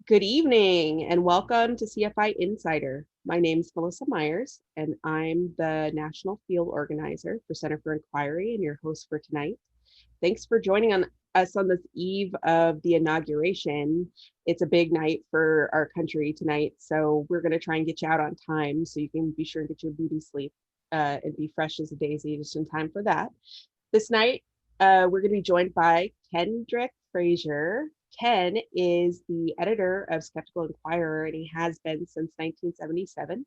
Good evening and welcome to CFI Insider. My name is Melissa Myers and I'm the National Field Organizer for Center for Inquiry and your host for tonight. Thanks for joining us on this eve of the inauguration. It's a big night for our country tonight, so we're going to try and get you out on time so you can be sure and get your beauty sleep and be fresh as a daisy just in time for that. This night, we're going to be joined by Kendrick Frazier. Ken is the editor of Skeptical Inquirer, and he has been since 1977.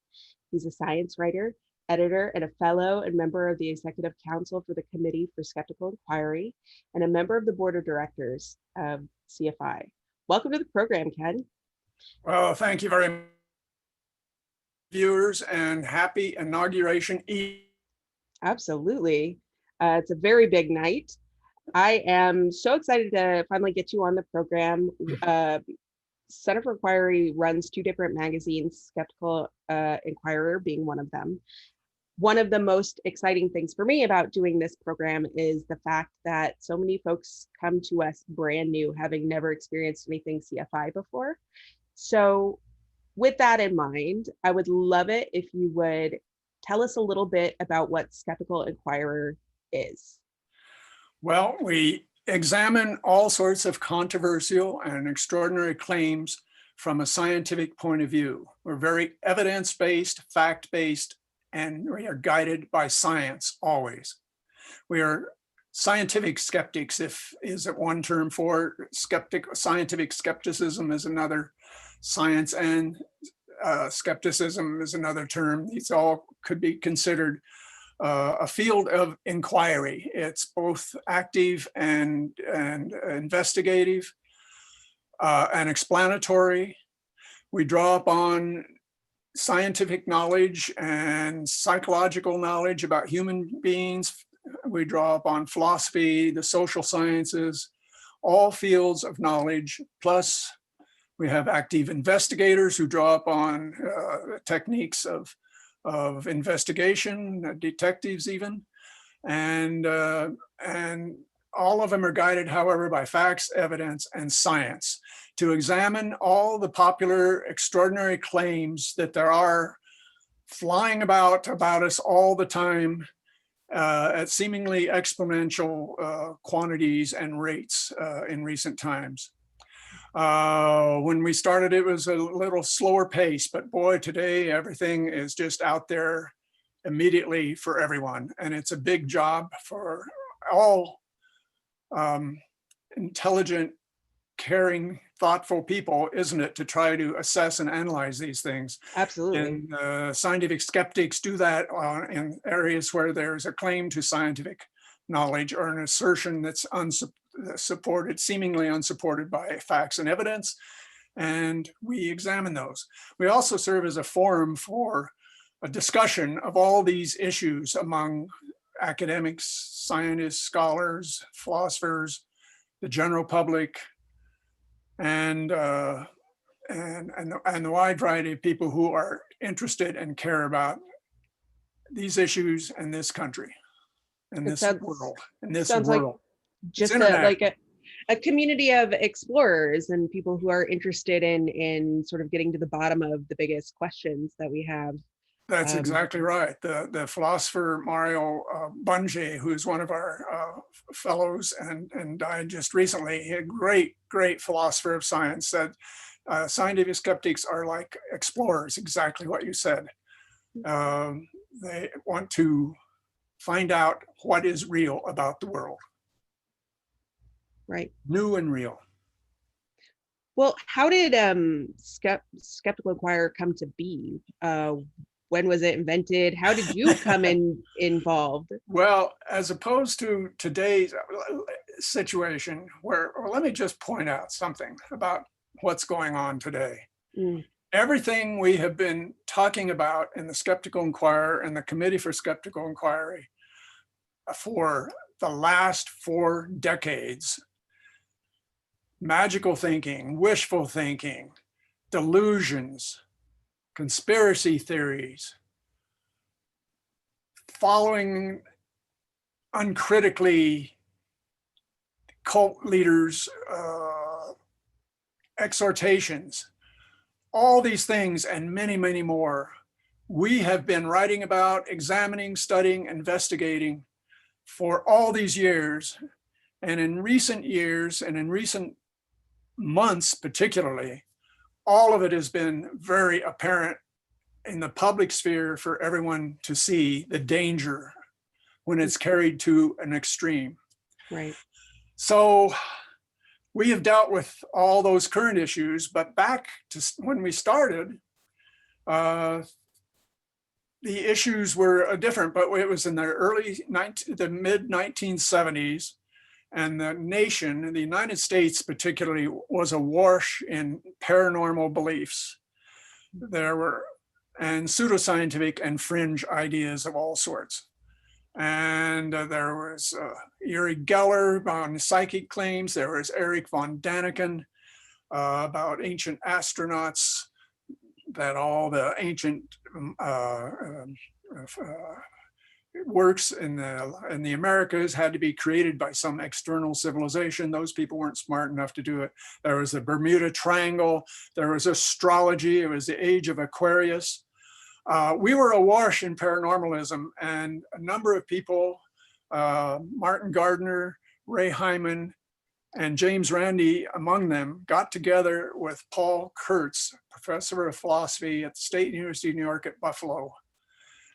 He's a science writer, editor, and a fellow and member of the Executive Council for the Committee for Skeptical Inquiry, and a member of the Board of Directors of CFI. Welcome to the program, Ken. Well, thank you very much, viewers, and happy inauguration eve. Absolutely. It's a very big night. I am so excited to finally get you on the program. Center for Inquiry runs two different magazines, Skeptical Inquirer being one of them. One of the most exciting things for me about doing this program is the fact that so many folks come to us brand new, having never experienced anything CFI before. So with that in mind, I would love it if you would tell us a little bit about what Skeptical Inquirer is. Well, we examine all sorts of controversial and extraordinary claims from a scientific point of view. We're very evidence-based, fact-based, and we are guided by science always. We are scientific skeptics, is one term for scientific skepticism is another, science and skepticism is another term. These all could be considered a field of inquiry. It's both active and investigative and explanatory. We draw upon scientific knowledge and psychological knowledge about human beings. We draw upon philosophy, the social sciences, all fields of knowledge. Plus, we have active investigators who draw upon techniques of investigation, detectives even, and all of them are guided, however, by facts, evidence, and science to examine all the popular extraordinary claims that there are flying about us all the time at seemingly exponential quantities and rates in recent times. When we started, it was a little slower pace, but boy, today everything is just out there immediately for everyone. And it's a big job for all intelligent, caring, thoughtful people, isn't it, to try to assess and analyze these things. Absolutely. And scientific skeptics do that in areas where there's a claim to scientific knowledge or an assertion that's unsupported, seemingly unsupported by facts and evidence, and we examine those. We also serve as a forum for a discussion of all these issues among academics, scientists, scholars, philosophers, the general public, and the wide variety of people who are interested and care about these issues in this country, in this world, in this world. Like just a community of explorers and people who are interested in sort of getting to the bottom of the biggest questions that we have. That's exactly right. The philosopher Mario Bunge, who is one of our fellows and died just recently, a great philosopher of science, said scientific skeptics are like explorers, exactly what you said. They want to find out what is real about the world. Right. New and real. Well, how did Skeptical Inquirer come to be? When was it invented? How did you come involved? Well, as opposed to today's situation where, or let me just point out something about what's going on today. Everything we have been talking about in the Skeptical Inquirer and the Committee for Skeptical Inquiry for the last 4 decades, magical thinking, wishful thinking, delusions, conspiracy theories, following uncritically cult leaders' exhortations, all these things and many, many more, we have been writing about, examining, studying, investigating for all these years. And in recent years and in recent months particularly, all of it has been very apparent in the public sphere for everyone to see the danger when it's carried to an extreme. Right. So we have dealt with all those current issues, but back to when we started, the issues were different, but it was in the mid 1970s, and the nation, the United States particularly, was awash in paranormal beliefs. There were, and pseudoscientific and fringe ideas of all sorts. And there was Uri Geller on psychic claims. There was Eric von Daniken about ancient astronauts, that all the ancient works in the Americas had to be created by some external civilization. Those people weren't smart enough to do it. There was the Bermuda Triangle. There was astrology. It was the age of Aquarius. We were awash in paranormalism, and a number of people, Martin Gardner, Ray Hyman, and James Randi among them, got together with Paul Kurtz, professor of philosophy at the State University of New York at Buffalo.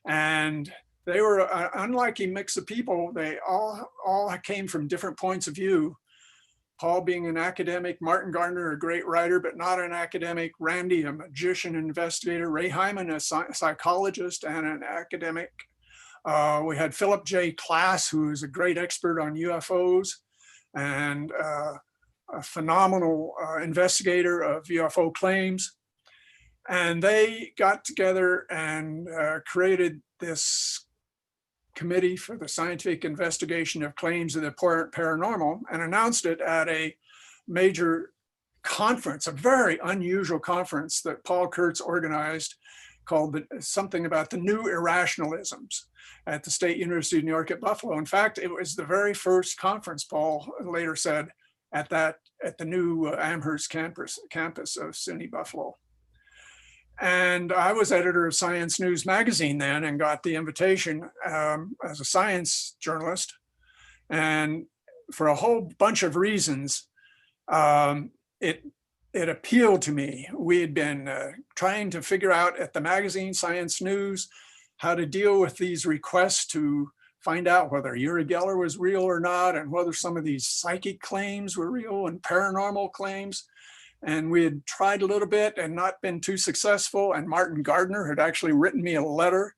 And they were an unlikely mix of people. They all came from different points of view. Paul being an academic, Martin Gardner, a great writer, but not an academic, Randy, a magician and investigator, Ray Hyman, a psychologist and an academic. We had Philip J. Klass, who is a great expert on UFOs and a phenomenal investigator of UFO claims. And they got together and created this Committee for the Scientific Investigation of Claims of the Paranormal, and announced it at a major conference, a very unusual conference that Paul Kurtz organized, called something about the new irrationalisms at the State University of New York at Buffalo. In fact, it was the very first conference, Paul later said, at the new Amherst campus of SUNY Buffalo. And I was editor of Science News magazine then, and got the invitation as a science journalist. And for a whole bunch of reasons, it appealed to me. We had been trying to figure out at the magazine Science News how to deal with these requests to find out whether Uri Geller was real or not, and whether some of these psychic claims were real and paranormal claims. And we had tried a little bit and not been too successful. And Martin Gardner had actually written me a letter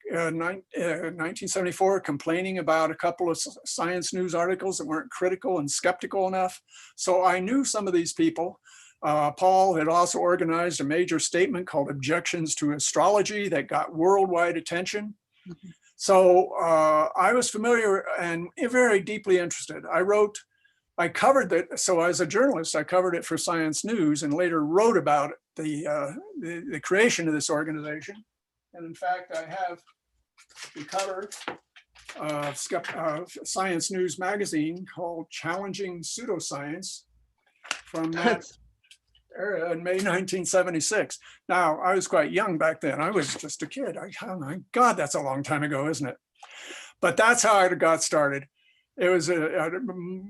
in 1974 complaining about a couple of Science News articles that weren't critical and skeptical enough. So I knew some of these people. Paul had also organized a major statement called Abductions to Astrology that got worldwide attention. Mm-hmm. So I was familiar and very deeply interested. I covered it. So as a journalist, I covered it for Science News and later wrote about the creation of this organization. And in fact, I have the cover of Science News magazine called Challenging Pseudoscience from that era in May 1976. Now, I was quite young back then. I was just a kid. Oh my God, that's a long time ago, isn't it? But that's how I got started. It was a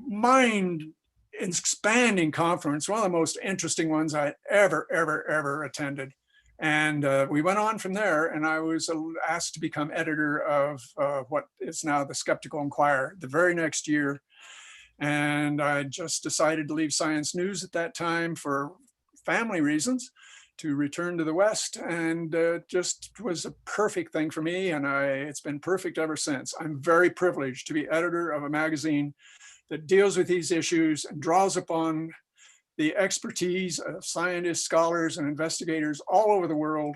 mind-expanding conference, one of the most interesting ones I ever attended. And we went on from there, and I was asked to become editor of what is now the Skeptical Inquirer the very next year. And I just decided to leave Science News at that time for family reasons, to return to the West, and just was a perfect thing for me, and it's been perfect ever since. I'm very privileged to be editor of a magazine that deals with these issues and draws upon the expertise of scientists, scholars, and investigators all over the world,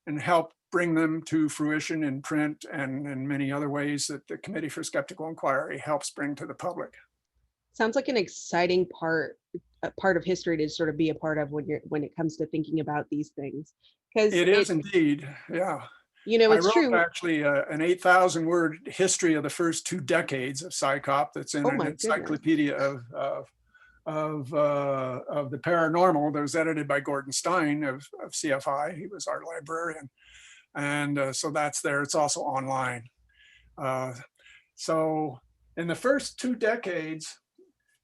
and help bring them to fruition in print and in many other ways that the Committee for Skeptical Inquiry helps bring to the public. Sounds like an exciting part of history to sort of be a part of when it comes to thinking about these things. Because it is indeed, yeah. You know, it's true. Actually, an 8,000 word history of the first 2 decades of PsyCop that's in an encyclopedia of of the paranormal that was edited by Gordon Stein of CFI. He was our librarian. And so that's there. It's also online. So in the first 2 decades,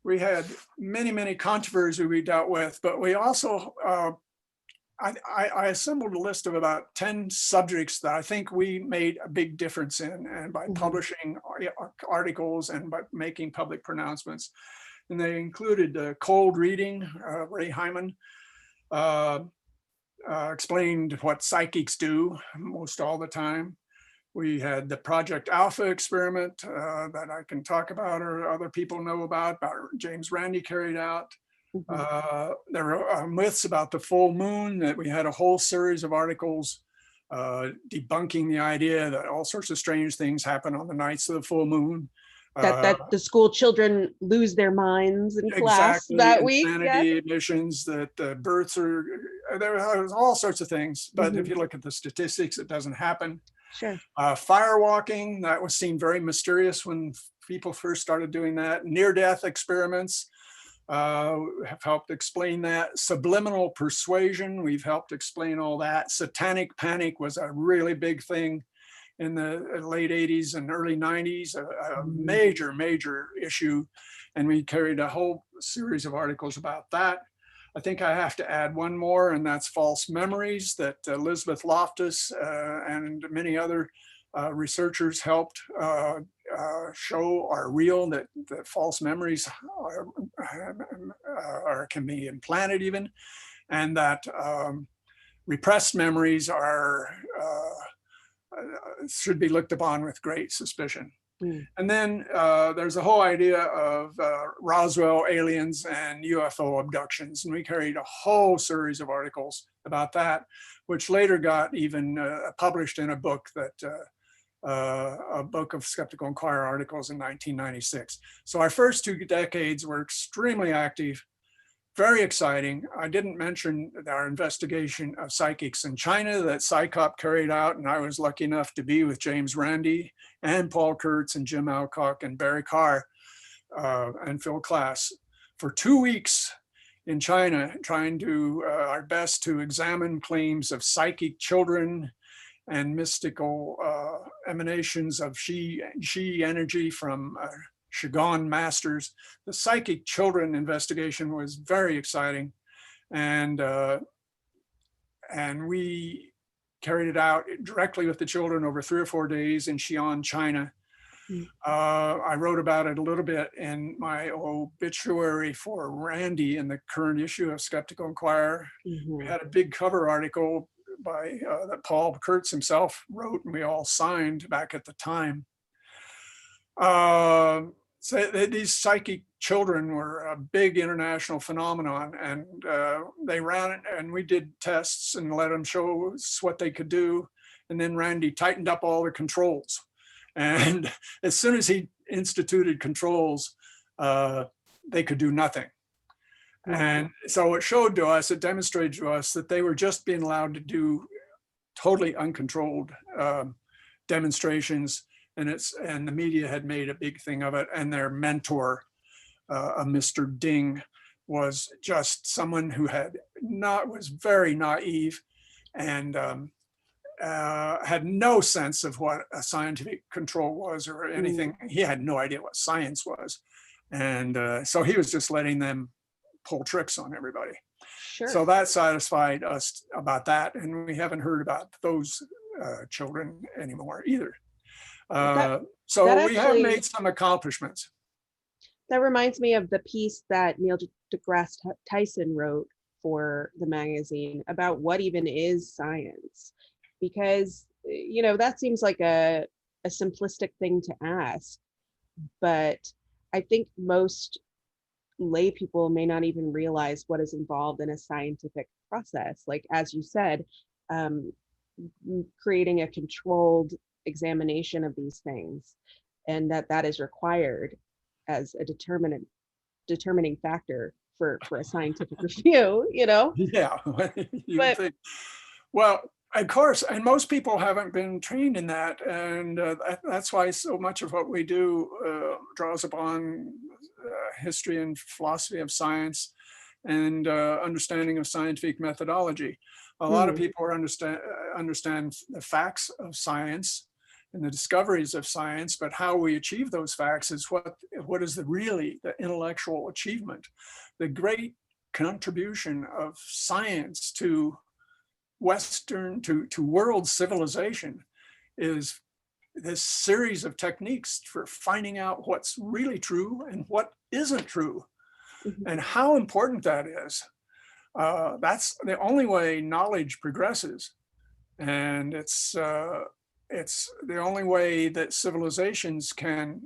we had many controversies we dealt with, but we also, I assembled a list of about 10 subjects that I think we made a big difference in, and by publishing articles and by making public pronouncements. And they included cold reading. Ray Hyman explained what psychics do most all the time. We had the Project Alpha experiment that I can talk about or other people know about James Randi carried out. There were myths about the full moon, that we had a whole series of articles debunking the idea that all sorts of strange things happen on the nights of the full moon. That the school children lose their minds in class that week. Insanity admissions, that births are, there was all sorts of things. But if you look at the statistics, it doesn't happen. Sure. Firewalking, that was seen very mysterious when people first started doing that. Near-death experiments have helped explain that. Subliminal persuasion, we've helped explain all that. Satanic panic was a really big thing in the late 80s and early 90s, a major issue. And we carried a whole series of articles about that. I think I have to add one more, and that's false memories, that Elizabeth Loftus and many other researchers helped show are real, that false memories can be implanted even, and that repressed memories should be looked upon with great suspicion. And then there's the whole idea of Roswell aliens and UFO abductions. And we carried a whole series of articles about that, which later got even published in a book of Skeptical Inquirer articles in 1996. So our first 2 decades were extremely active, very exciting. I didn't mention our investigation of psychics in China that PsyCop carried out, and I was lucky enough to be with James Randi and Paul Kurtz and Jim Alcock and Barry Carr and Phil Klass for 2 weeks in China, trying to our best to examine claims of psychic children and mystical emanations of Shi energy from Shigon masters. The psychic children investigation was very exciting, and we carried it out directly with the children over 3 or 4 days in Xi'an, China. I wrote about it a little bit in my obituary for Randy in the current issue of Skeptical Inquirer. We had a big cover article by that Paul Kurtz himself wrote, and we all signed back at the time. So these psychic children were a big international phenomenon, and they ran it, and we did tests and let them show us what they could do. And then Randy tightened up all the controls. And as soon as he instituted controls, they could do nothing. And so it showed to us, it demonstrated to us that they were just being allowed to do totally uncontrolled demonstrations. And the media had made a big thing of it. And their mentor, Mr. Ding, was just someone who was very naive and had no sense of what a scientific control was or anything. He had no idea what science was. And so he was just letting them pull tricks on everybody. Sure. So that satisfied us about that. And we haven't heard about those children anymore either. So we have made some accomplishments. That reminds me of the piece that Neil deGrasse Tyson wrote for the magazine about what even is science, because that seems like a simplistic thing to ask, but I think most lay people may not even realize what is involved in a scientific process. Like, as you said, creating a controlled examination of these things, and that is required as a determining factor for a scientific review. Yeah. Think. Well, Of course, and most people haven't been trained in that, and that's why so much of what we do draws upon history and philosophy of science and understanding of scientific methodology. A lot of people understand the facts of science and the discoveries of science, but how we achieve those facts is what is really the intellectual achievement. The great contribution of science to world civilization is this series of techniques for finding out what's really true and what isn't true, and how important that is. That's the only way knowledge progresses, and it's the only way that civilizations can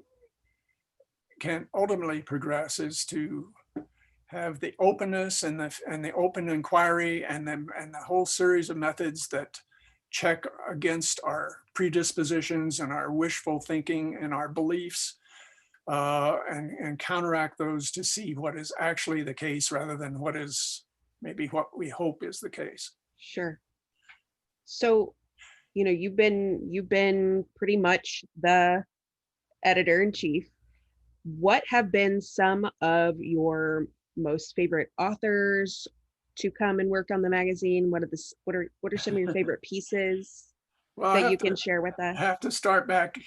ultimately progress is to have the openness and the open inquiry and the whole series of methods that check against our predispositions and our wishful thinking and our beliefs, and counteract those to see what is actually the case rather than what is maybe what we hope is the case. Sure. So, you've been pretty much the editor-in-chief. What have been some of your most favorite authors to come and work on the magazine? What are some of your favorite pieces that you can share with us? I have to start back.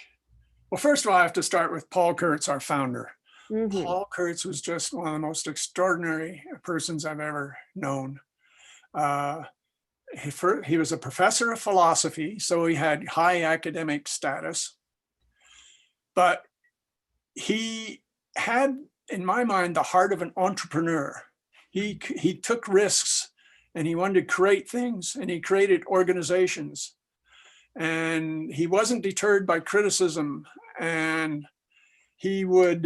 Well, first of all, I have to start with Paul Kurtz, our founder. Paul Kurtz was just one of the most extraordinary persons I've ever known. He was a professor of philosophy, so he had high academic status, but he had, in my mind, the heart of an entrepreneur. He took risks and he wanted to create things, and he created organizations, and he wasn't deterred by criticism, and he would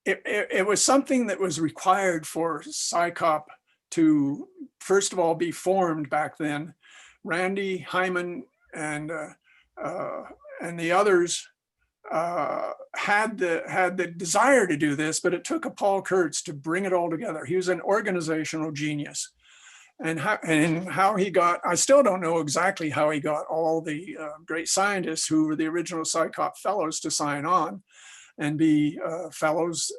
it was something that was required for SciCop to first of all be formed back then. Randy Hyman and the others had the desire to do this, but it took a Paul Kurtz to bring it all together. He was an organizational genius, and how he got, I still don't know exactly how he got all the great scientists who were the original SciCop fellows to sign on and be fellows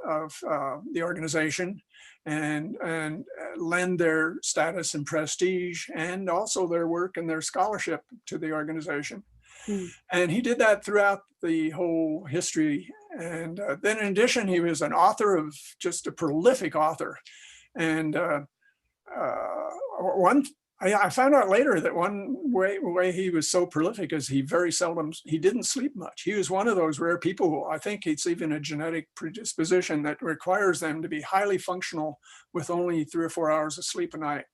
of the organization and lend their status and prestige and also their work and their scholarship to the organization. And he did that throughout the whole history. And then in addition, he was an author of just a prolific author. And I found out later that one way he was so prolific is he didn't sleep much. He was one of those rare people who, I think it's even a genetic predisposition that requires them to be highly functional with only 3 or 4 hours of sleep a night.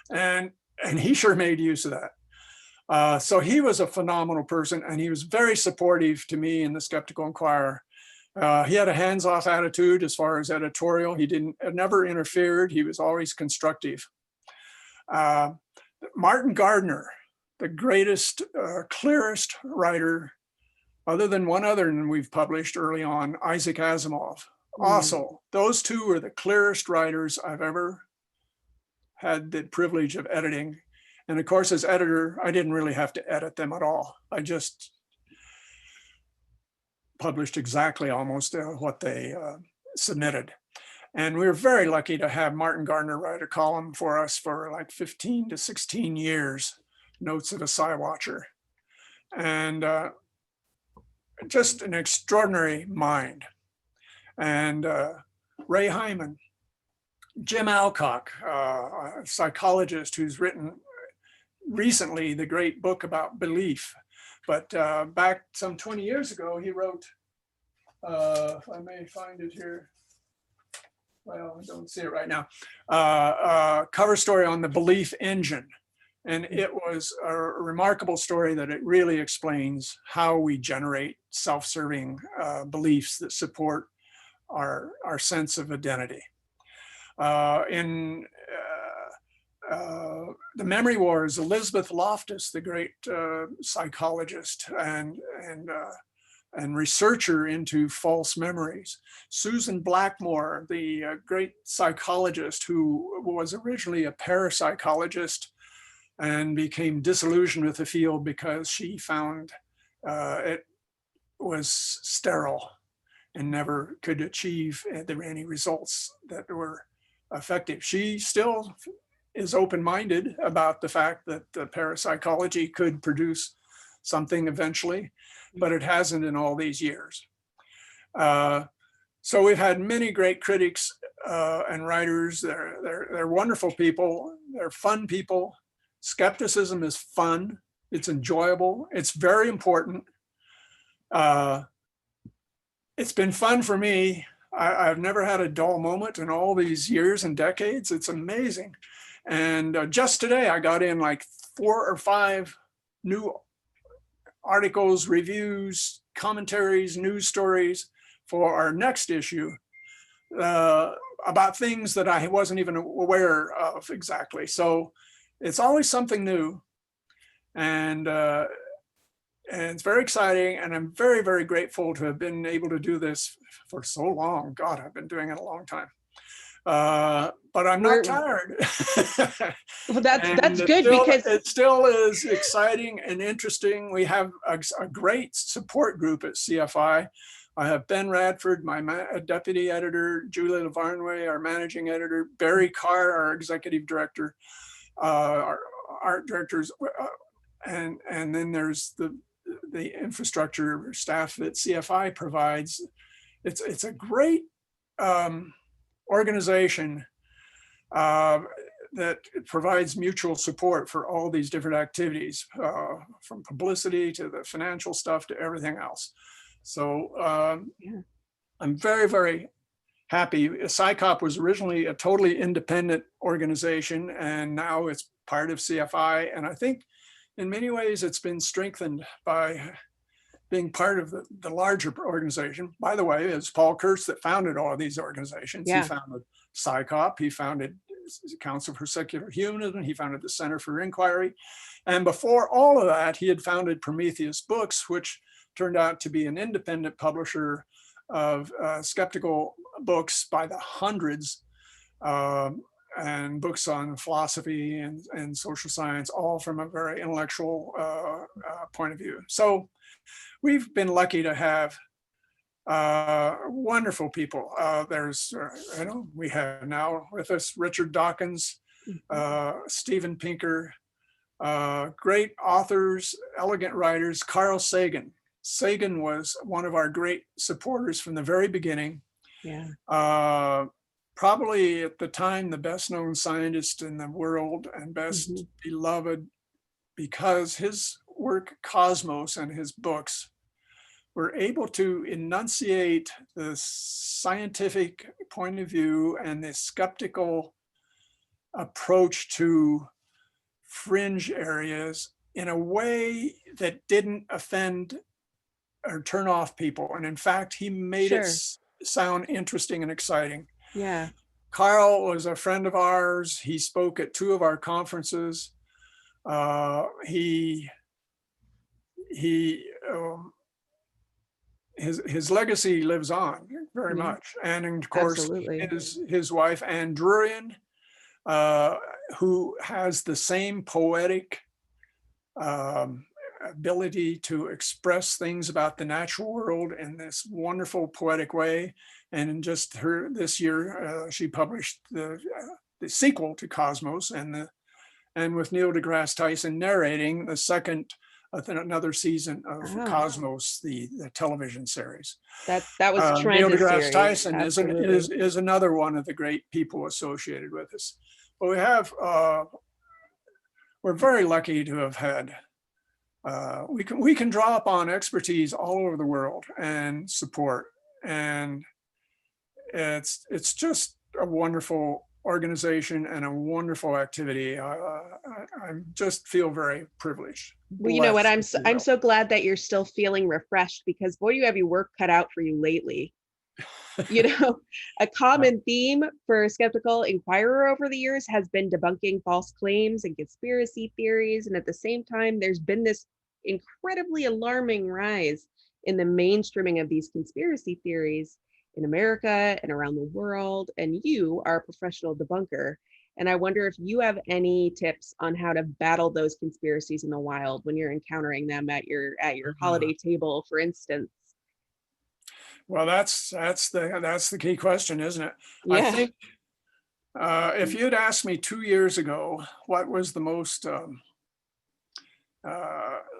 And he sure made use of that. So he was a phenomenal person, and he was very supportive to me in the Skeptical Inquirer. He had a hands-off attitude as far as editorial. He never interfered. He was always constructive. Martin Gardner, the greatest, clearest writer, other than one other than we've published early on, Isaac Asimov. Also, those two were the clearest writers I've ever had the privilege of editing. And of course, as editor, I didn't really have to edit them at all. I just published exactly almost what they submitted. And we were very lucky to have Martin Gardner write a column for us for like 15 to 16 years, Notes of a Sci Watcher. And just an extraordinary mind. And Ray Hyman, Jim Alcock, a psychologist who's written recently the great book about belief. But back some 20 years ago, he wrote, if I may find it here, well, I don't see it right now, cover story on the belief engine. And it was a remarkable story that it really explains how we generate self-serving beliefs that support our sense of identity. In the Memory Wars, Elizabeth Loftus, the great psychologist and and researcher into false memories. Susan Blackmore, the great psychologist who was originally a parapsychologist and became disillusioned with the field because she found it was sterile and never could achieve any results that were effective. She still is open-minded about the fact that parapsychology could produce something eventually, but it hasn't in all these years. So we've had many great critics and writers. They're wonderful people. They're fun people. Skepticism is fun. It's enjoyable. It's very important. It's been fun for me. I've never had a dull moment in all these years and decades. It's amazing. And just today, I got in like 4 or 5 new articles, reviews, commentaries, news stories for our next issue about things that I wasn't even aware of exactly. So it's always something new. And it's very exciting. And I'm very, very grateful to have been able to do this for so long. God, I've been doing it a long time. But I'm not tired. Well, that's good still, because it still is exciting and interesting. We have a great support group at CFI. I have Ben Radford, my deputy editor, Julie Lavarnway, our managing editor, Barry Carr, our executive director, our art directors, and then there's the infrastructure staff that CFI provides. It's a great organization that provides mutual support for all these different activities, from publicity to the financial stuff to everything else. So I'm very, very happy. SciCop was originally a totally independent organization, and now it's part of CFI. And I think in many ways it's been strengthened by being part of the larger organization. By the way, it's Paul Kurtz that founded all of these organizations. Yeah. He founded SciCop, he founded Council for Secular Humanism, he founded the Center for Inquiry. And before all of that, he had founded Prometheus Books, which turned out to be an independent publisher of skeptical books by the hundreds, and books on philosophy and social science, all from a very intellectual point of view. So we've been lucky to have wonderful people. We have now with us Richard Dawkins, Steven Pinker, great authors, elegant writers, Carl Sagan. Sagan was one of our great supporters from the very beginning. Yeah. Probably at the time, the best known scientist in the world and best beloved, because his work, Cosmos, and his books were able to enunciate the scientific point of view and the skeptical approach to fringe areas in a way that didn't offend or turn off people. And in fact, he made it sound interesting and exciting. Yeah. Carl was a friend of ours. He spoke at 2 of our conferences. His legacy lives on very much. And of course, his wife, Anne Drurian, who has the same poetic ability to express things about the natural world in this wonderful poetic way. And just this year, she published the sequel to Cosmos, and with Neil deGrasse Tyson narrating the second, another season of Cosmos, the television series. That was Neil tremendous. deGrasse Tyson is another one of the great people associated with us. But we have, we're very lucky to have had. We can draw upon expertise all over the world and support, and it's just a wonderful organization and a wonderful activity. I just feel very privileged. Well, you know what? I'm so glad that you're still feeling refreshed, because boy, you have your work cut out for you lately. You know, a common theme for Skeptical Inquirer over the years has been debunking false claims and conspiracy theories, and at the same time, there's been this incredibly alarming rise in the mainstreaming of these conspiracy theories in America and around the world. And you are a professional debunker. And I wonder if you have any tips on how to battle those conspiracies in the wild when you're encountering them at your holiday table, for instance. Well, that's the key question, isn't it? I Yeah. think if you'd asked me 2 years ago what was the most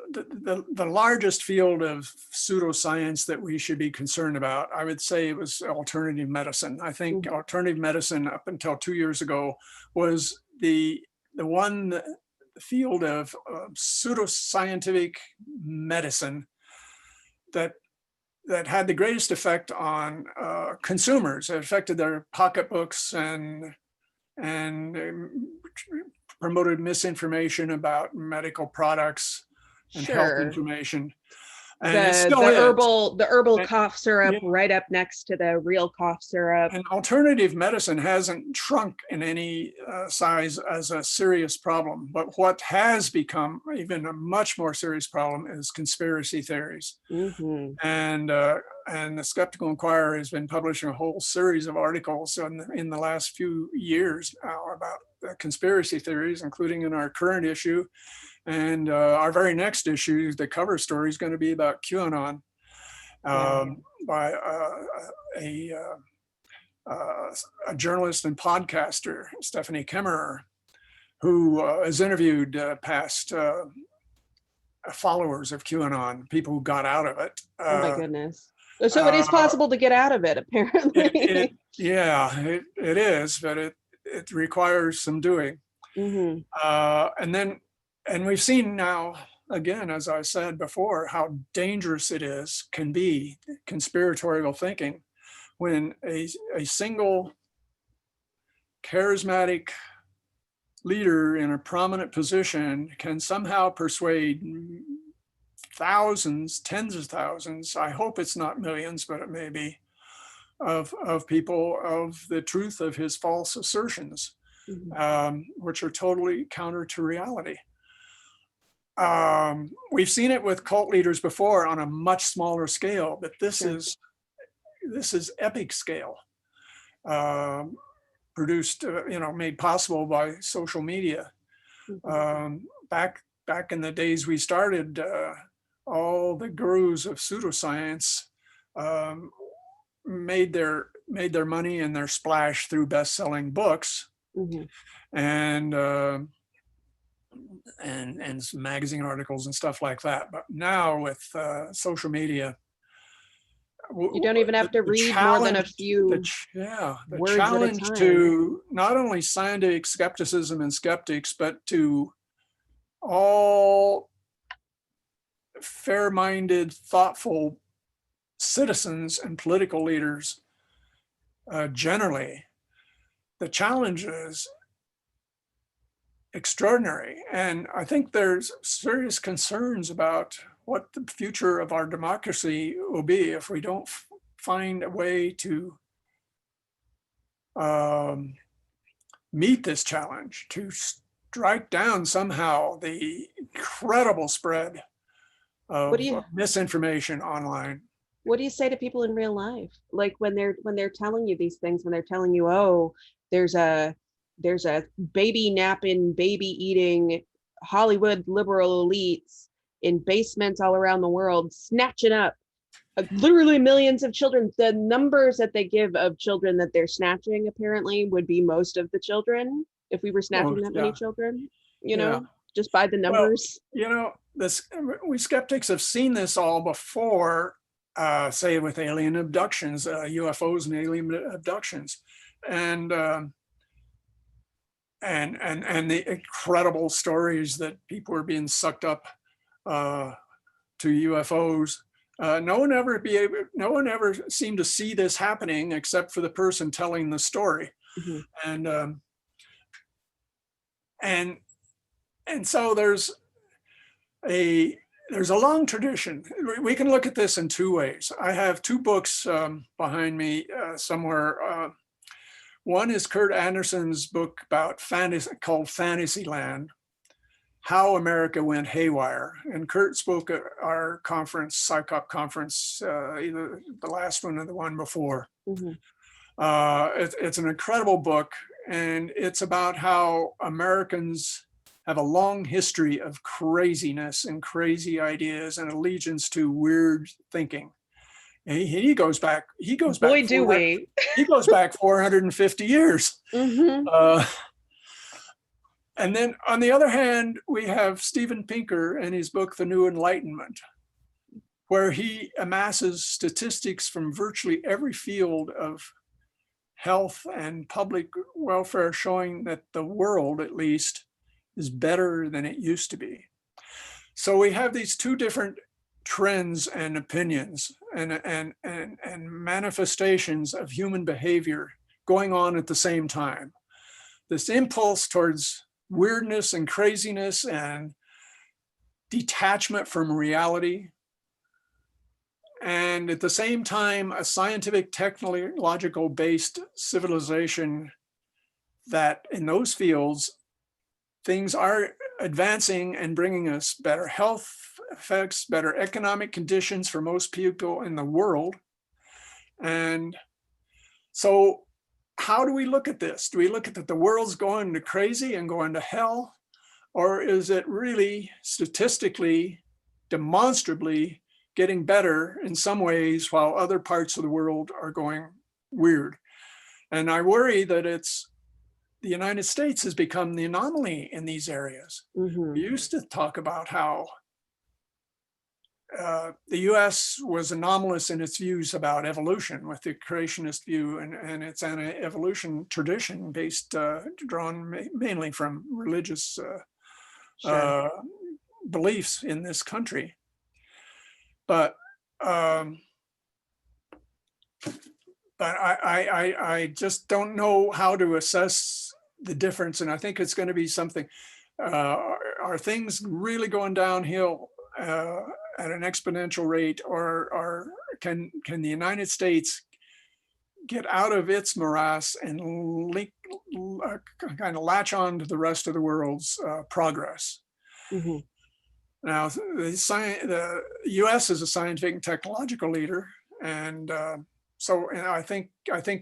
the largest field of pseudoscience that we should be concerned about, I would say it was alternative medicine. I think alternative medicine up until 2 years ago was the field of pseudoscientific medicine that had the greatest effect on consumers. It affected their pocketbooks and promoted misinformation about medical products and health information. And it still the is. herbal cough syrup right up next to the real cough syrup. And alternative medicine hasn't shrunk in any size as a serious problem. But what has become even a much more serious problem is conspiracy theories. And the Skeptical Inquirer has been publishing a whole series of articles in the last few years now about conspiracy theories, including in our current issue. And our very next issue, the cover story, is going to be about QAnon by a journalist and podcaster, Stephanie Kimmerer, who has interviewed past followers of QAnon, people who got out of it. Oh my goodness. So it is possible to get out of it, apparently. It is, but it requires some doing. And we've seen now, again, as I said before, how dangerous can be conspiratorial thinking when a single charismatic leader in a prominent position can somehow persuade thousands, tens of thousands, I hope it's not millions, but it may be, of people of the truth of his false assertions, which are totally counter to reality. We've seen it with cult leaders before on a much smaller scale, but this is epic scale, produced, made possible by social media. Back in the days we started, all the gurus of pseudoscience made their money and their splash through best-selling books, and some magazine articles and stuff like that. But now with social media, you don't even have to read more than a few the challenge to not only scientific skepticism and skeptics, but to all fair-minded, thoughtful citizens and political leaders generally, the challenge is extraordinary. And I think there's serious concerns about what the future of our democracy will be if we don't find a way to meet this challenge, to strike down somehow the incredible spread of misinformation online. What do you say to people in real life? Like when they're telling you these things, when they're telling you, oh, there's a baby napping, baby eating Hollywood liberal elites in basements all around the world, snatching up literally millions of children. The numbers that they give of children that they're snatching apparently would be most of the children if we were snatching that many children, just by the numbers. Well, we skeptics have seen this all before, say with alien abductions, UFOs and alien abductions, and the incredible stories that people are being sucked up to UFOs. No one ever seemed to see this happening except for the person telling the story, and so there's a long tradition. We can look at this in two ways. I have two books behind me somewhere. One is Kurt Andersen's book about fantasy called Fantasyland, how America went haywire. And Kurtz spoke at our conference, PsyCop conference, either the last one or the one before. Mm-hmm. It's an incredible book, and it's about how Americans have a long history of craziness and crazy ideas and allegiance to weird thinking. And he goes back. Boy, do we. He goes back 450 years. Mm-hmm. And then on the other hand, we have Steven Pinker and his book, The New Enlightenment, where he amasses statistics from virtually every field of health and public welfare, showing that the world, at least, is better than it used to be. So we have these two different trends and opinions and manifestations of human behavior going on at the same time. This impulse towards weirdness and craziness and detachment from reality, and at the same time, a scientific, technological based civilization that in those fields, things are advancing and bringing us better health effects, better economic conditions for most people in the world. And so how do we look at this? Do we look at that the world's going to crazy and going to hell? Or is it really statistically, demonstrably getting better in some ways while other parts of the world are going weird? And I worry that the United States has become the anomaly in these areas. Mm-hmm. We used to talk about how the US was anomalous in its views about evolution, with the creationist view and its anti-evolution tradition based, drawn mainly from religious Sure. beliefs in this country. But I just don't know how to assess the difference. And I think it's going to be something, are things really going downhill at an exponential rate, or can the United States get out of its morass and kind of latch on to the rest of the world's progress? Mm-hmm. Now, the U.S. is a scientific and technological leader, and so I think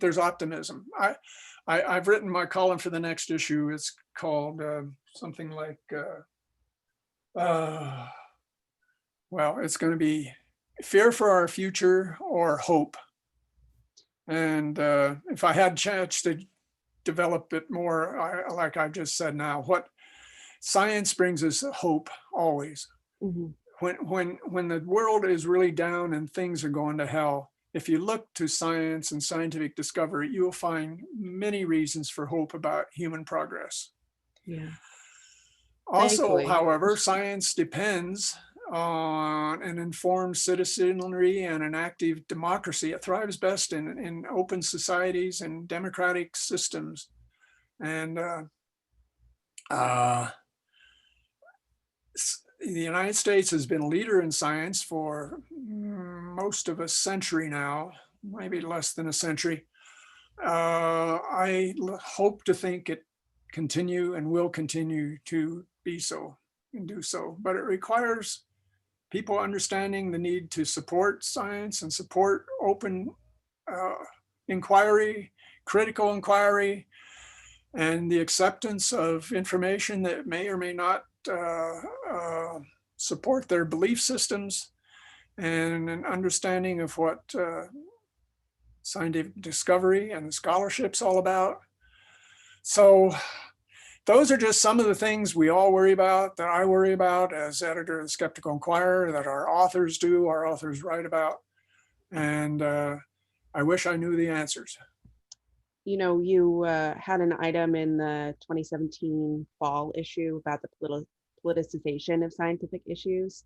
there's optimism. I've written my column for the next issue. It's called something like, well, it's going to be Fear for Our Future or Hope. And if I had a chance to develop it more, like I've just said now, what science brings us hope always. Mm-hmm. When the world is really down and things are going to hell, if you look to science and scientific discovery, you will find many reasons for hope about human progress. Yeah. Also, Thankfully. however, science depends on an informed citizenry and an active democracy. It thrives best in open societies and democratic systems. And the United States has been a leader in science for most of a century now, maybe less than a century. I hope to think it continue and will continue to be so and do so, but it requires people understanding the need to support science and support open inquiry, critical inquiry, and the acceptance of information that may or may not support their belief systems, and an understanding of what scientific discovery and scholarship's all about. So those are just some of the things we all worry about, that I worry about as editor of the Skeptical Inquirer, that our authors do, our authors write about. And I wish I knew the answers. You know, you had an item in the 2017 fall issue about the politicization of scientific issues.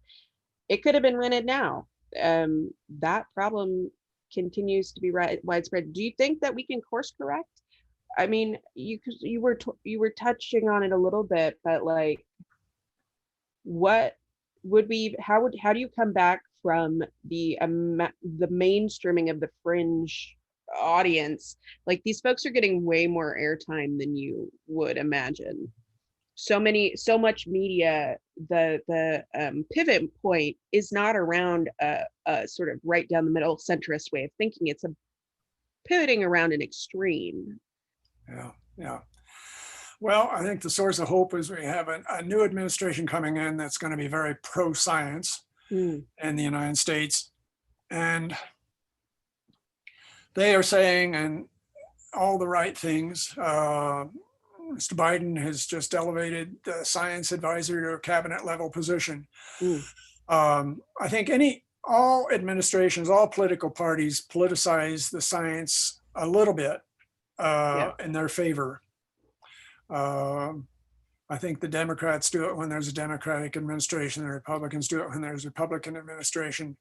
It could have been rented now. That problem continues to be widespread. Do you think that we can course correct? I mean, you were touching on it a little bit, but like, what would we? How do you come back from the mainstreaming of the fringe audience? Like, these folks are getting way more airtime than you would imagine. so much media, the pivot point is not around a sort of right down the middle centrist way of thinking. It's a pivoting around an extreme. Yeah, yeah. Well, I think the source of hope is we have a new administration coming in that's going to be very pro-science Mm, in the United States. And they are saying and all the right things. Mr. Biden has just elevated the science advisor to a cabinet level position. mm, I think all administrations, all political parties politicize the science a little bit yeah. in their favor. I think the Democrats do it when there's a Democratic administration, the Republicans do it when there's a Republican administration.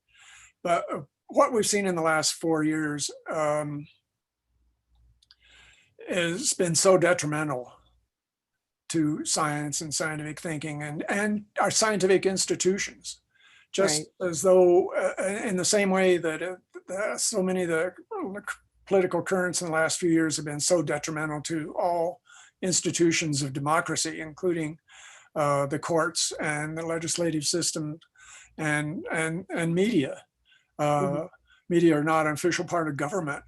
But what we've seen in the last 4 years has been so detrimental to science and scientific thinking and our scientific institutions. Just Right. as though in the same way that so many of the political currents in the last few years have been so detrimental to all institutions of democracy, including the courts and the legislative system and media. Mhm. Media are not an official part of government,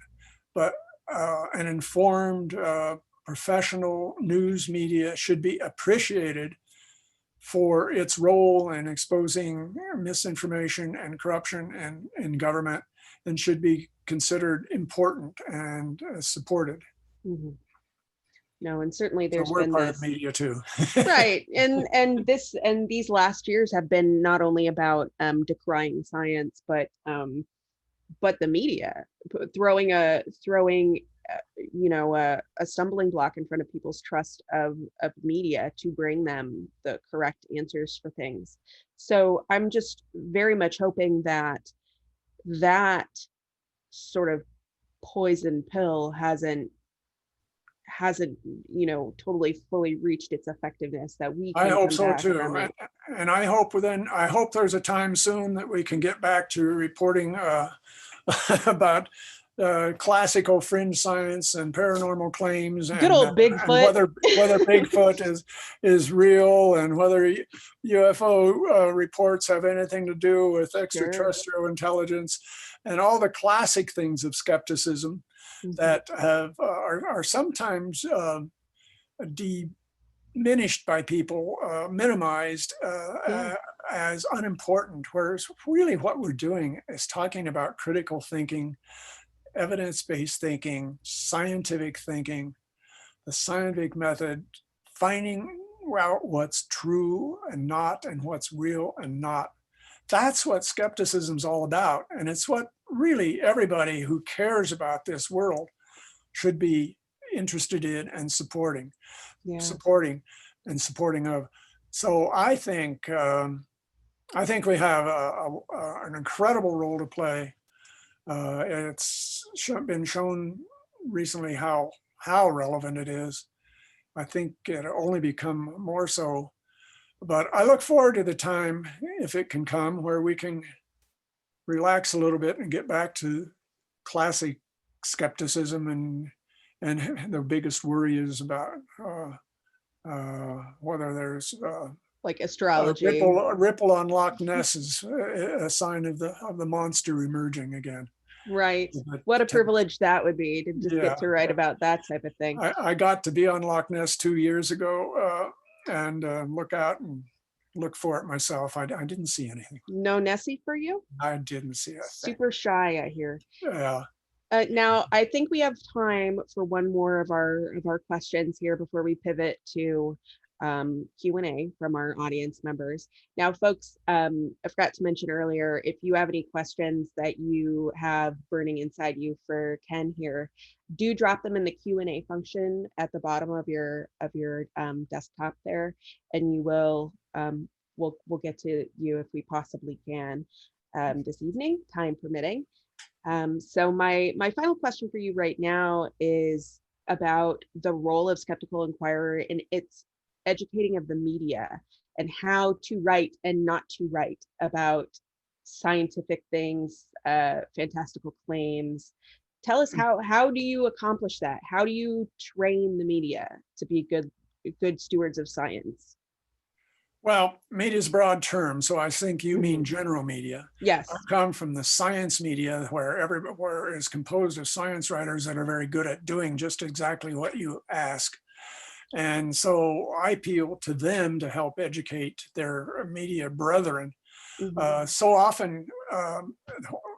but an informed, professional news media should be appreciated for its role in exposing misinformation and corruption in government, and should be considered important and supported. Mhm. No, and certainly So there's we're been part of this. media too. Right. And these last years have been not only about decrying science, but the media throwing a stumbling block in front of people's trust of media to bring them the correct answers for things. So I'm just very much hoping that sort of poison pill hasn't totally fully reached its effectiveness, that we I can hope come so back too. from it. And I hope there's a time soon that we can get back to reporting about classical fringe science and paranormal claims Good old and Bigfoot. whether Bigfoot is real and whether UFO reports have anything to do with Sure. extraterrestrial intelligence and all the classic things of skepticism Mhm. that are sometimes diminished by people, minimized Yeah. as unimportant, whereas really what we're doing is talking about critical thinking, evidence-based thinking, scientific thinking, the scientific method, finding out what's true and not, and what's real and not. That's what skepticism's all about. And it's what really everybody who cares about this world should be interested in and supporting Yeah. supporting of. So I think we have an incredible role to play. It's been shown recently how relevant it is. I think it'll only become more so. But I look forward to the time, if it can come, where we can relax a little bit and get back to classic skepticism and the biggest worry is about whether there's Like a astrology. ripple on Loch Ness is a sign of the monster emerging again. Right. But, What a privilege that would be to just yeah, get to write about that type of thing. I got to be on Loch Ness 2 years ago and look out and look for it myself. I didn't see anything. No Nessie for you? I didn't see a thing. Super shy, I hear. Yeah. Now, I think we have time for one more of our questions here before we pivot to Q&A from our audience members. Now, folks, I forgot to mention earlier, if you have any questions that you have burning inside you for Ken here, do drop them in the Q&A function at the bottom of your desktop there, and you will we'll get to you if we possibly can this evening, time permitting. So my final question for you right now is about the role of Skeptical Inquirer in its educating of the media and how to write and not to write about scientific things, fantastical claims. Tell us how do you accomplish that? How do you train the media to be good good stewards of science? Well, media is a broad term, so I think you mean Mhm. general media. Yes. I come from the science media where is composed of science writers that are very good at doing just exactly what you ask. And so I appeal to them to help educate their media brethren. Mhm. So often,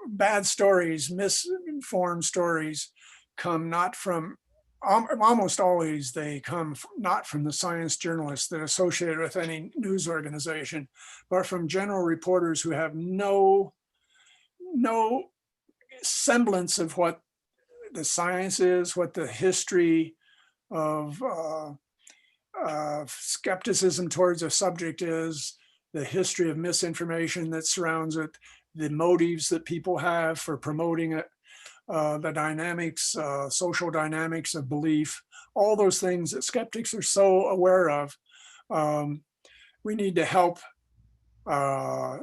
bad stories, misinformed stories come not from, almost always they come not from the science journalists that are associated with any news organization, but from general reporters who have no semblance of what the science is, what the history of skepticism towards a subject is, the history of misinformation that surrounds it, the motives that people have for promoting it, the dynamics, social dynamics of belief, all those things that skeptics are so aware of. Um, we need to help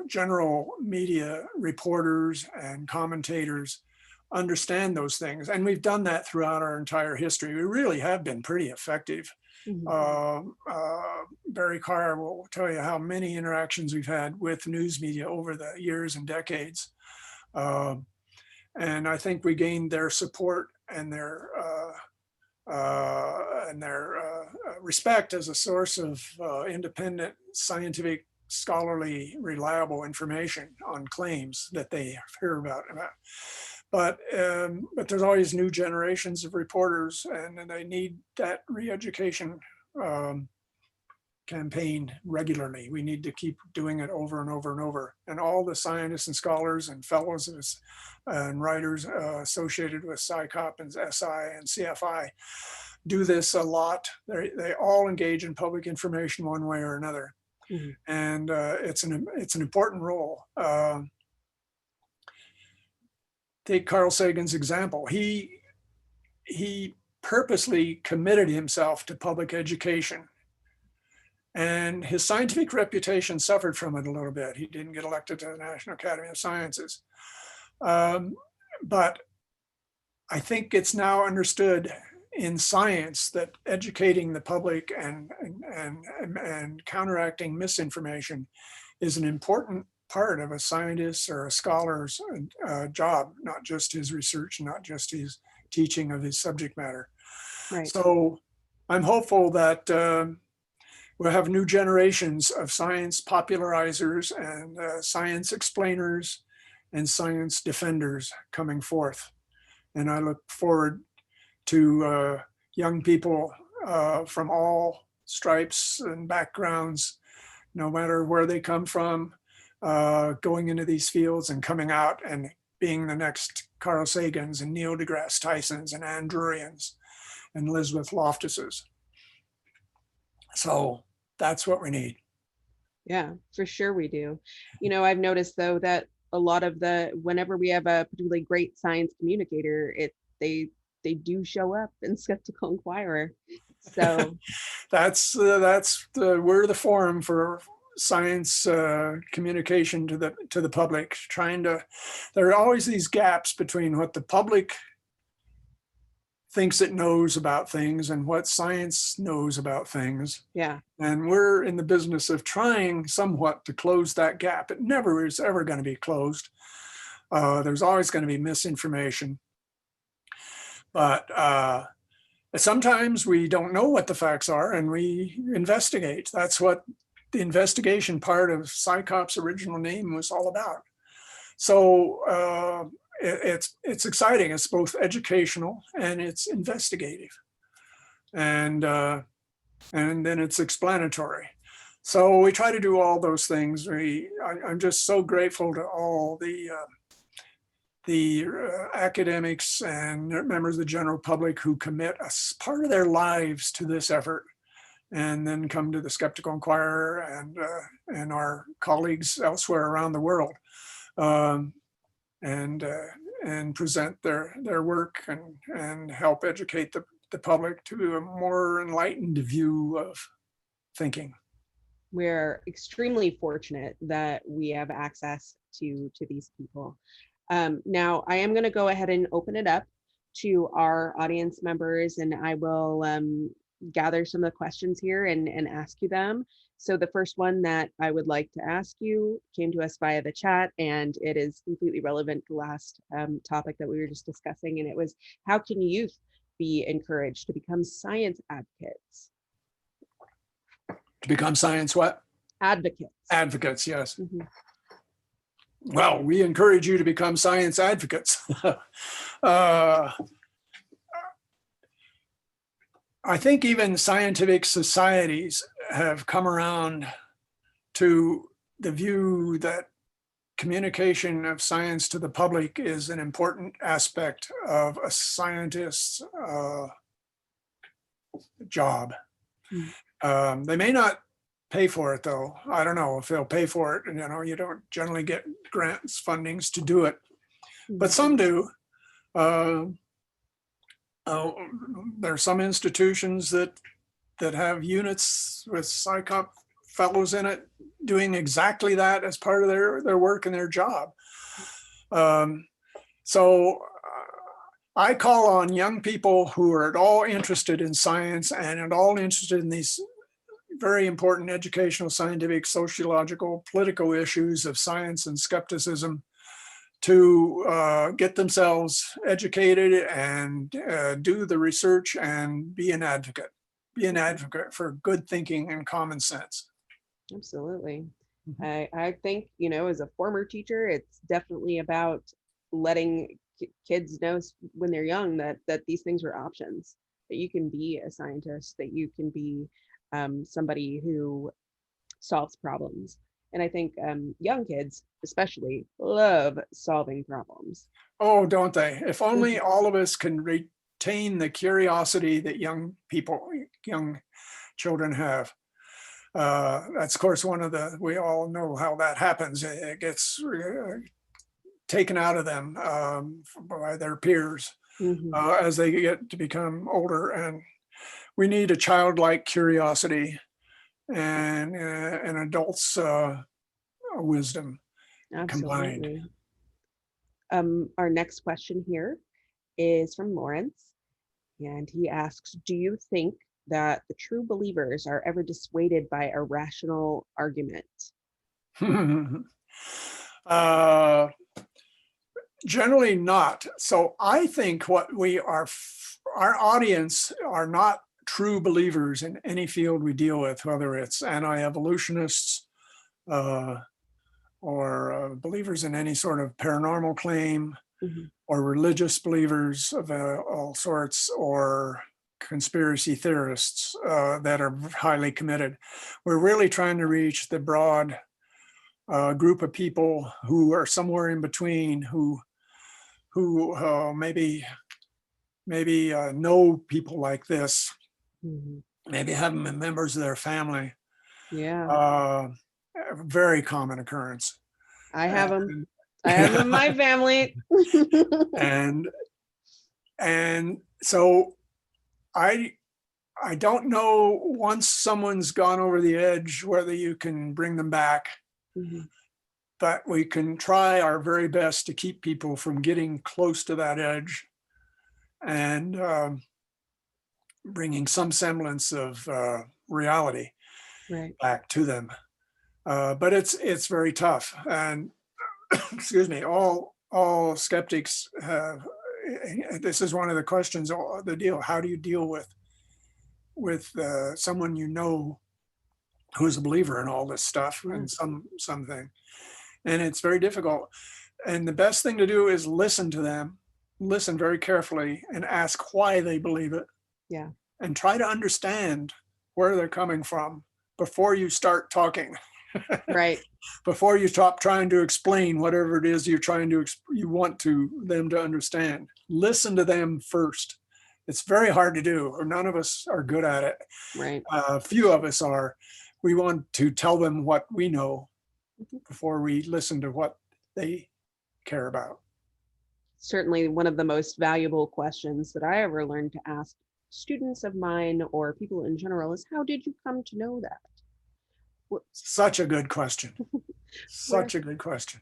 general media reporters and commentators understand those things. And we've done that throughout our entire history. We really have been pretty effective. Mhm. Uh, Barry Carr will tell you how many interactions we've had with news media over the years and decades. Uh, and I think we gained their support and their respect as a source of independent, scientific, scholarly, reliable information on claims that they hear about. But there's always new generations of reporters, and they need that re-education um, campaign regularly. We need to keep doing it over and over and over. And all the scientists and scholars and fellows and writers associated with SciCop and SI and CFI do this a lot. They all engage in public information one way or another. Mhm. And it's an important role. Take Carl Sagan's example. He purposely committed himself to public education, and his scientific reputation suffered from it a little bit. He didn't get elected to the National Academy of Sciences. Um, but I think it's now understood in science that educating the public and counteracting misinformation is an important part of a scientist or a scholar's job, not just his research, not just his teaching of his subject matter. Right. So I'm hopeful that we'll have new generations of science popularizers and science explainers and science defenders coming forth. And I look forward to young people from all stripes and backgrounds, no matter where they come from, going into these fields and coming out and being the next Carl Sagans and Neil deGrasse Tysons and Ann Drurians and Elizabeth Loftuses. So that's what we need. Yeah, for sure we do. I've noticed though that a lot of whenever we have a particularly great science communicator, they do show up in Skeptical Inquirer. So we're the forum for science communication to the public. There are always these gaps between what the public thinks it knows about things and what science knows about things. yeah, And we're in the business of trying somewhat to close that gap. It never is ever going to be closed. There's always going to be misinformation. But sometimes we don't know what the facts are and we investigate. That's what the investigation part of SciCop's original name was all about. So it's exciting. It's both educational and it's investigative. And then it's explanatory. So we try to do all those things. I'm just so grateful to all the academics and members of the general public who commit a part of their lives to this effort, and then come to the Skeptical Inquirer and our colleagues elsewhere around the world, um, and present their work and help educate the public to a more enlightened view of thinking. we're extremely fortunate that we have access to these people. Now, I am going to go ahead and open it up to our audience members, and I will gather some of the questions here and ask you them. So the first one that I would like to ask you came to us via the chat, and it is completely relevant to the last topic that we were just discussing, and it was, how can youth be encouraged to become science advocates? To become science what? Advocates. Advocates, yes. Mhm. Well, we encourage you to become science advocates. I think even scientific societies have come around to the view that communication of science to the public is an important aspect of a scientist's job. Mm. They may not pay for it, though. I don't know if they'll pay for it. You don't generally get grants, fundings to do it, but some do. There are some institutions that have units with psychop fellows in it doing exactly that as part of their work and their job. So I call on young people who are at all interested in science and at all interested in these very important educational, scientific, sociological, political issues of science and skepticism to get themselves educated and do the research and be an advocate. Be an advocate for good thinking and common sense. Absolutely. Mm-hmm. I think, as a former teacher, it's definitely about letting kids know when they're young that these things are options, that you can be a scientist, that you can be somebody who solves problems. And I think young kids especially love solving problems. Oh, don't they? If only all of us can retain the curiosity that young children have. That's, of course, we all know how that happens. It gets taken out of them by their peers as they get to become older. And we need a childlike curiosity and an adult's wisdom combined. Absolutely. Our next question here is from Lawrence, and he asks, do you think that the true believers are ever dissuaded by a rational argument? Generally not. So I think our audience are not true believers in any field we deal with, whether it's anti-evolutionists or believers in any sort of paranormal claim, or religious believers of all sorts, or conspiracy theorists that are highly committed. We're really trying to reach the broad group of people who are somewhere in between, who maybe know people like this, maybe have them as members of their family. Yeah. Very common occurrence. I have them. I have them in my family. and so I don't know, once someone's gone over the edge, whether you can bring them back. But we can try our very best to keep people from getting close to that edge and bringing some semblance of reality back to them. But it's very tough. And excuse me, all skeptics have. This is one of the questions. The deal: how do you deal with someone who's a believer in all this stuff and something? And it's very difficult. And the best thing to do is listen to them, listen very carefully, and ask why they believe it. Yeah. And try to understand where they're coming from before you start talking. Right. Before you stop trying to explain whatever it is you want them to understand. Listen to them first. It's very hard to do, or none of us are good at it. Right. Few of us are. We want to tell them what we know before we listen to what they care about. Certainly one of the most valuable questions that I ever learned to ask students of mine or people in general is, how did you come to know that? Such a good question. Such a good question.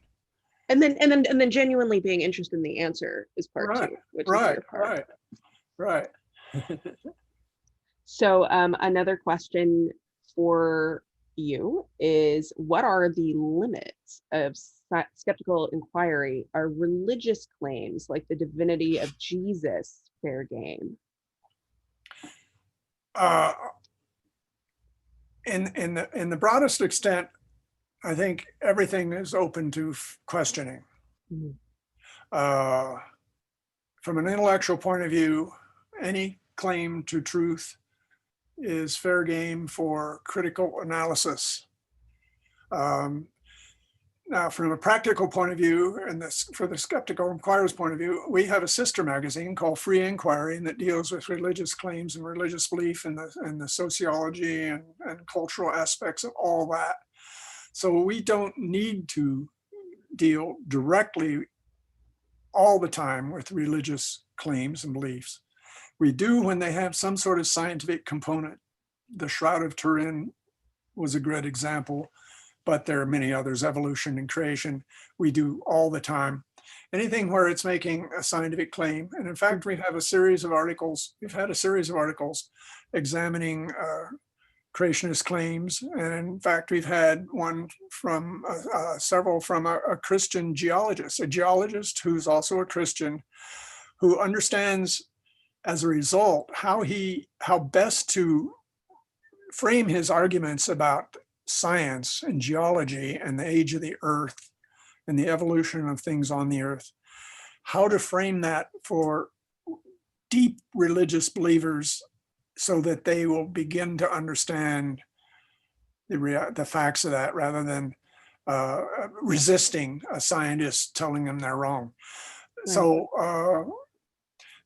And then genuinely being interested in the answer is part two, which is your part. Right. So another question for you is, what are the limits of skeptical inquiry? Are religious claims like the divinity of Jesus fair game? Uh, in the broadest extent, I think everything is open to questioning. Mhm. From an intellectual point of view, any claim to truth is fair game for critical analysis. Now, from a practical point of view, and for the Skeptical Inquirer's point of view, we have a sister magazine called Free Inquiry, and that deals with religious claims and religious belief and the sociology and cultural aspects of all that. So we don't need to deal directly all the time with religious claims and beliefs. We do when they have some sort of scientific component. The Shroud of Turin was a great example, but there are many others, evolution and creation, we do all the time. Anything where it's making a scientific claim. And in fact, we have a series of articles, we've had a series of articles examining creationist claims. And in fact, we've had one from several from a Christian geologist, a geologist who's also a Christian, who understands as a result how best to frame his arguments about science and geology and the age of the earth and the evolution of things on the earth, how to frame that for deep religious believers so that they will begin to understand the facts of that rather than resisting a scientist telling them they're wrong. Right. So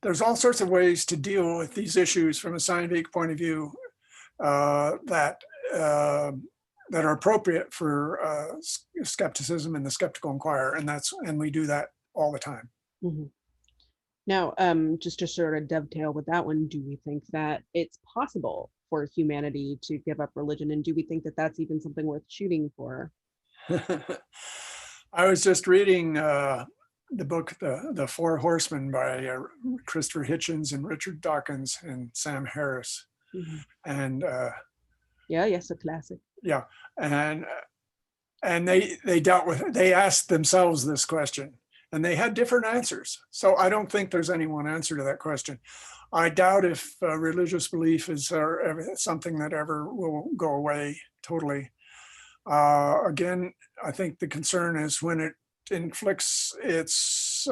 there's all sorts of ways to deal with these issues from a scientific point of view that are appropriate for skepticism and the Skeptical Inquirer, and we do that all the time. Mm-hmm. Now, just to sort of dovetail with that one, do we think that it's possible for humanity to give up religion, and do we think that that's even something worth shooting for? I was just reading the book, The Four Horsemen by Christopher Hitchens and Richard Dawkins and Sam Harris. Mm-hmm. And yes, a classic. Yeah, and they asked themselves this question, and they had different answers. So I don't think there's any one answer to that question. I doubt if religious belief is something that ever will go away totally. Again, I think the concern is when it inflicts its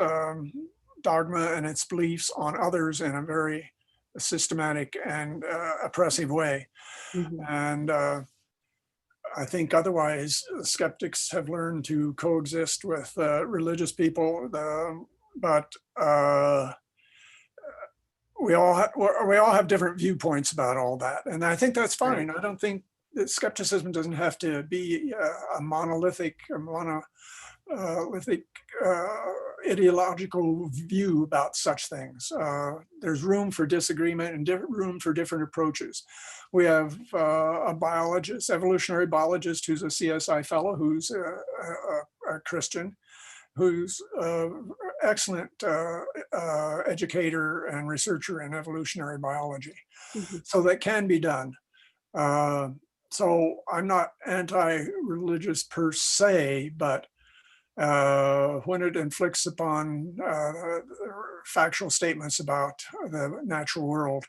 dogma and its beliefs on others in a very systematic and oppressive way. Mm-hmm. And I think otherwise skeptics have learned to coexist with religious people, but we all have different viewpoints about all that, and I think that's fine. Right. I don't think that skepticism doesn't have to be a monolithic ideological view about such things. There's room for disagreement and room for different approaches. We have a biologist, evolutionary biologist, who's a CSI fellow, who's a Christian, who's an excellent educator and researcher in evolutionary biology. Mm-hmm. So that can be done. So I'm not anti-religious per se, but when it inflicts upon factual statements about the natural world,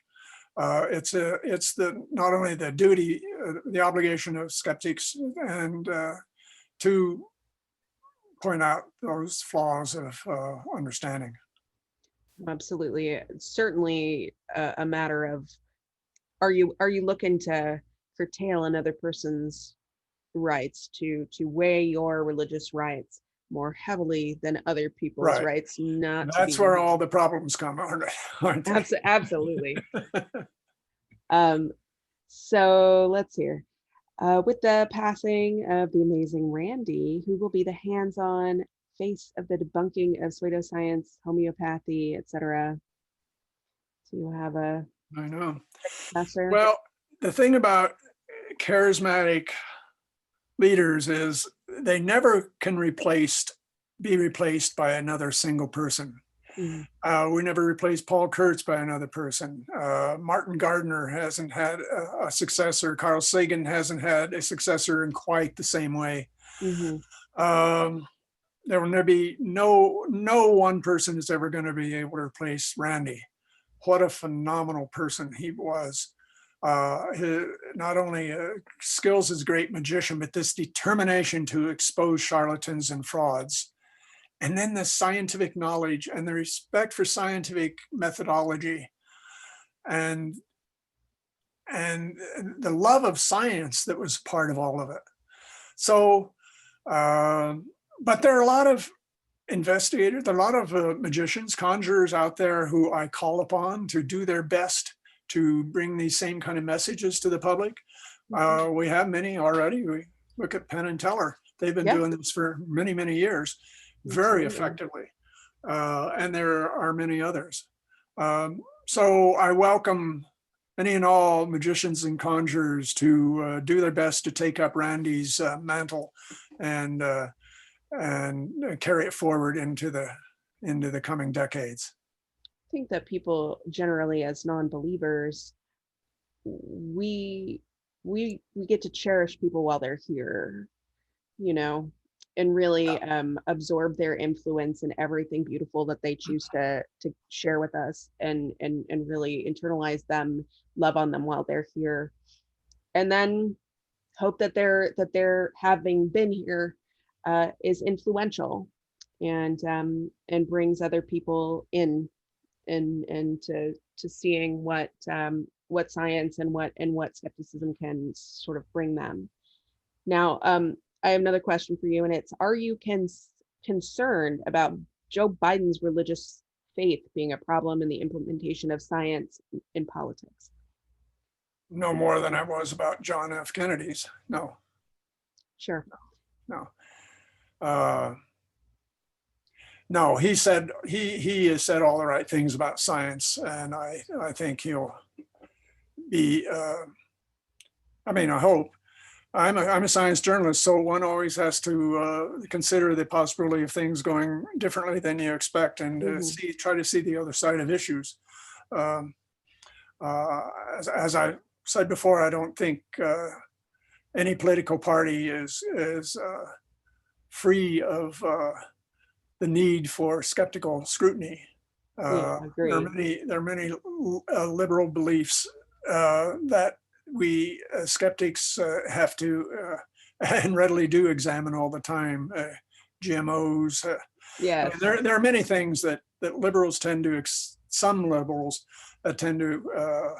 it's not only the duty, the obligation of skeptics, and to point out those flaws of understanding. Absolutely, it's certainly a matter of, are you looking to curtail another person's rights, to weigh your religious rights more heavily than other people's rights? That's where all the problems come, aren't they? Absolutely. So let's hear. With the passing of the amazing Randy, who will be the hands-on face of the debunking of pseudoscience, homeopathy, etc. So you have a I know. Professor. Well, the thing about charismatic leaders is they never can be replaced by another single person. Mhm. We never replaced Paul Kurtz by another person. Martin Gardner hasn't had a successor. Carl Sagan hasn't had a successor in quite the same way. Mhm. There will never be no one person is ever going to be able to replace Randy. What a phenomenal person he was. Not only skills as a great magician, but this determination to expose charlatans and frauds. And then the scientific knowledge and the respect for scientific methodology and and the love of science that was part of all of it. So, but there are a lot of investigators, there are a lot of magicians, conjurers out there who I call upon to do their best to bring these same kind of messages to the public. Mhm. We have many already. We look at Penn and Teller. They've been Yeah, doing this for many, many years, very absolutely. effectively. And there are many others. So I welcome any and all magicians and conjurers to do their best to take up Randy's mantle and carry it forward into the coming decades. I think that people generally, as non-believers, we we get to cherish people while they're here, you know, and really absorb their influence and everything beautiful that they choose to share with us, and really internalize them, love on them while they're here, and then hope that their having been here is influential, and brings other people in, and to seeing what science and what skepticism can sort of bring them. Now, I have another question for you, and it's: are you concerned about Joe Biden's religious faith being a problem in the implementation of science in politics? No more than I was about John F. Kennedy's. No, Sure. no. Uh, no, he has said all the right things about science, and I think he'll be. I hope. I'm a science journalist, so one always has to consider the possibility of things going differently than you expect, and Hmm. try to see the other side of issues. Um, as I said before, I don't think any political party is free of the need for skeptical scrutiny. Yeah, agreed. There are many liberal beliefs that we skeptics have to and readily do examine all the time. GMOs. I mean, Yes. there are many things that liberals tend to some liberals tend to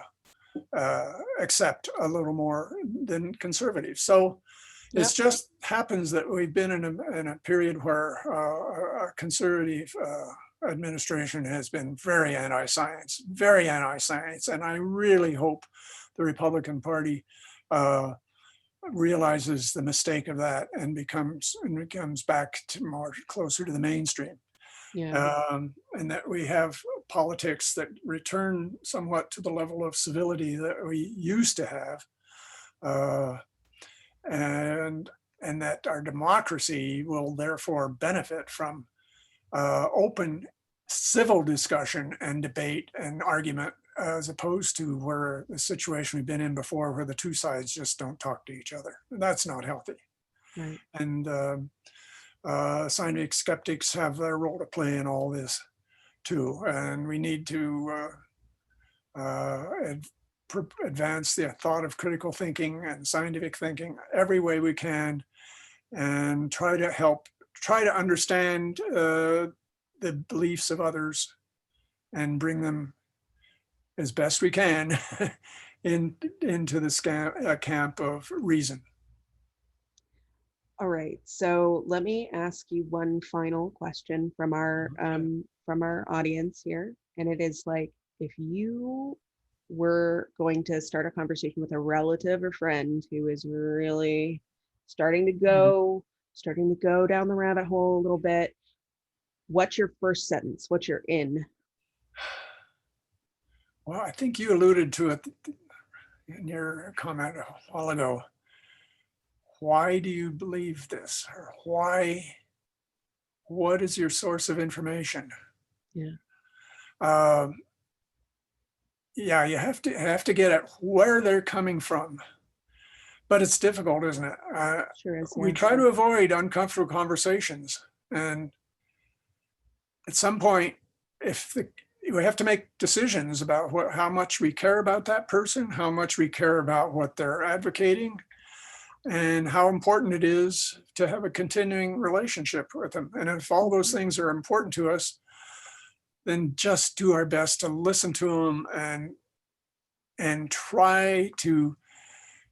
accept a little more than conservatives. So it Yep. just happens that we've been in a period where a conservative administration has been very anti-science, and I really hope the Republican Party realizes the mistake of that and becomes back to more closer to the mainstream, Yeah. and that we have politics that return somewhat to the level of civility that we used to have. Uh, and that our democracy will therefore benefit from open civil discussion and debate and argument, as opposed to where the situation we've been in before, where the two sides just don't talk to each other. That's not healthy. Right. And scientific skeptics have their role to play in all this too, and we need to advance the thought of critical thinking and scientific thinking every way we can, and try to understand the beliefs of others and bring them as best we can into the camp of reason. All right. So let me ask you one final question from our audience here, and it is like, if you were going to start a conversation with a relative or friend who is really starting to Mhm. go starting to go down the rabbit hole a little bit, what's your first sentence? What's your in? Well, I think you alluded to it in your comment a while ago. Why do you believe this? Or what is your source of information? Yeah. Yeah, you have to get at where they're coming from, but it's difficult, isn't it? Sure is. We Yeah. try to avoid uncomfortable conversations, and at some point, we have to make decisions about how much we care about that person, how much we care about what they're advocating, and how important it is to have a continuing relationship with them. And if all those things are important to us, then just do our best to listen to them and try to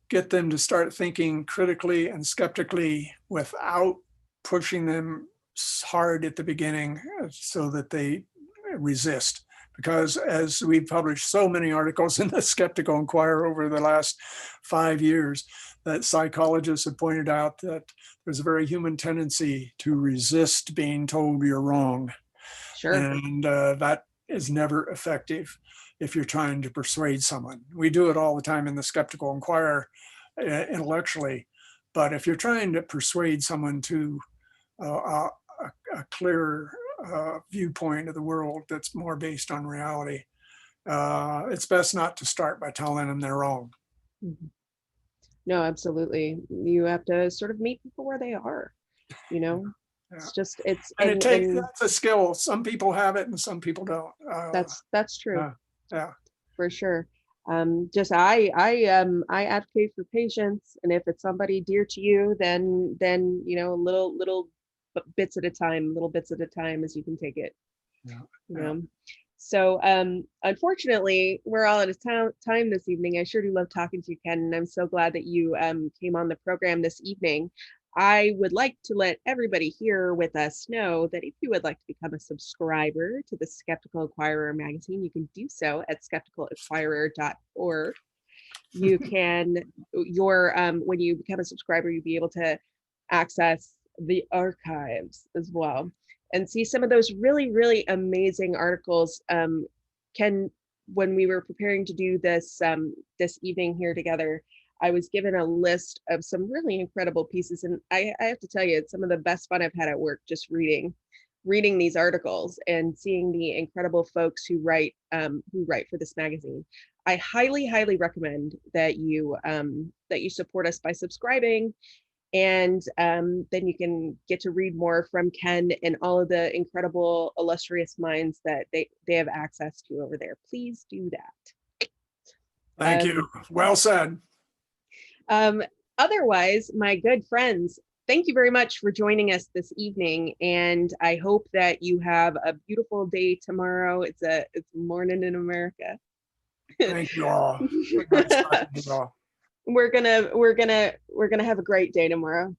get them to start thinking critically and skeptically without pushing them hard at the beginning so that they resist. Because as we've published so many articles in the Skeptical Inquirer over the last 5 years, that psychologists have pointed out that there's a very human tendency to resist being told you're wrong. Sure. And that is never effective if you're trying to persuade someone. We do it all the time in the Skeptical Inquirer intellectually, but if you're trying to persuade someone to a clearer viewpoint of the world that's more based on reality, it's best not to start by telling them they're wrong. Mm-hmm. No, absolutely. You have to sort of meet people where they are, you know. Yeah. It's just it's and it takes that's a skill. Some people have it and some people don't. That's true. Yeah, for sure. Just I advocate for patience, and if it's somebody dear to you, then you know, little bits at a time as you can take it. Yeah. You know. So unfortunately, we're all out of time this evening. I sure do love talking to you, Ken, and I'm so glad that you came on the program this evening. I would like to let everybody here with us know that if you would like to become a subscriber to the Skeptical Inquirer magazine, you can do so at skepticalinquirer.org. You can, when you become a subscriber, you'll be able to access the archives as well and see some of those really, really amazing articles. Ken, when we were preparing to do this this evening here together, I was given a list of some really incredible pieces, and I have to tell you, it's some of the best fun I've had at work, just reading these articles and seeing the incredible folks who write for this magazine. I highly, highly recommend that you support us by subscribing, and then you can get to read more from Ken and all of the incredible, illustrious minds that they have access to over there. Please do that. Thank you. Well said. Otherwise, my good friends, thank you very much for joining us this evening, and I hope that you have a beautiful day tomorrow. It's morning in America. Thank you all. We're gonna have a great day tomorrow,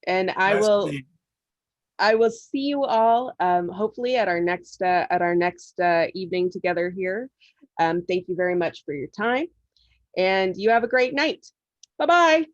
and I will see you all hopefully at our next evening together here. Thank you very much for your time, and you have a great night. Bye-bye.